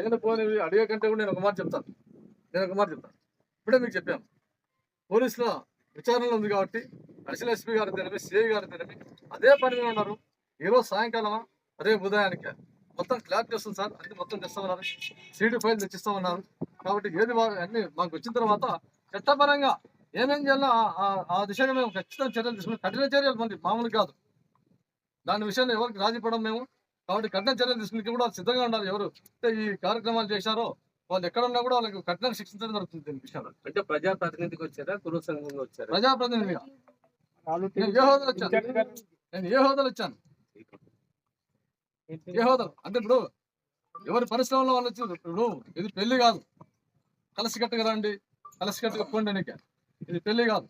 నేను పోనీ అడిగే కంటే కూడా నేను ఒక మాట చెప్తాను. ఇప్పుడే మీకు చెప్పాను. పోలీసుల విచారణలో ఉంది కాబట్టి అడిషనల్ ఎస్పీ గారు తెలిపి, సిఐ గారు తెలిపి అదే పని మీద ఉన్నారు. ఈరోజు సాయంకాలమా రేపు ఉదయానికి మొత్తం క్లారిటీ వస్తుంది సార్. అన్ని మొత్తం తెస్తామన్నారు, సీడీ ఫైల్ తెచ్చిస్తామన్నారు. కాబట్టి ఏది అన్ని మాకు వచ్చిన తర్వాత చట్టపరంగా ఏమేం చేయాలో ఆ దిశగా మేము ఖచ్చితంగా చర్యలు తీసుకుని, కఠిన చర్యలు మంది మామూలు కాదు. దాని విషయంలో ఎవరికి రాజీపడం మేము. కాబట్టి కఠిన చర్యలు తీసుకుని కూడా సిద్ధంగా ఉన్నారు. ఎవరు ఈ కార్యక్రమాలు చేశారో వాళ్ళు ఎక్కడ ఉన్నా కూడా వాళ్ళకి కఠినంగా శిక్షించడం జరుగుతుంది. దీని విషయంలో అంటే ప్రజాప్రతినిధికి వచ్చారా, కుల సంఘంగా వచ్చారా? ప్రజాప్రతినిధిగా నేను ఏ హోదాలు వచ్చాను. ఏ హోదాలు అంటే ఇప్పుడు ఎవరి పరిశ్రమలో వాళ్ళు వచ్చి, ఇప్పుడు ఇది పెళ్లి కాదు, కలిసికట్టుగా రండి, కలిసికట్టుగా పోండి. ఇది పెళ్లి కాదు.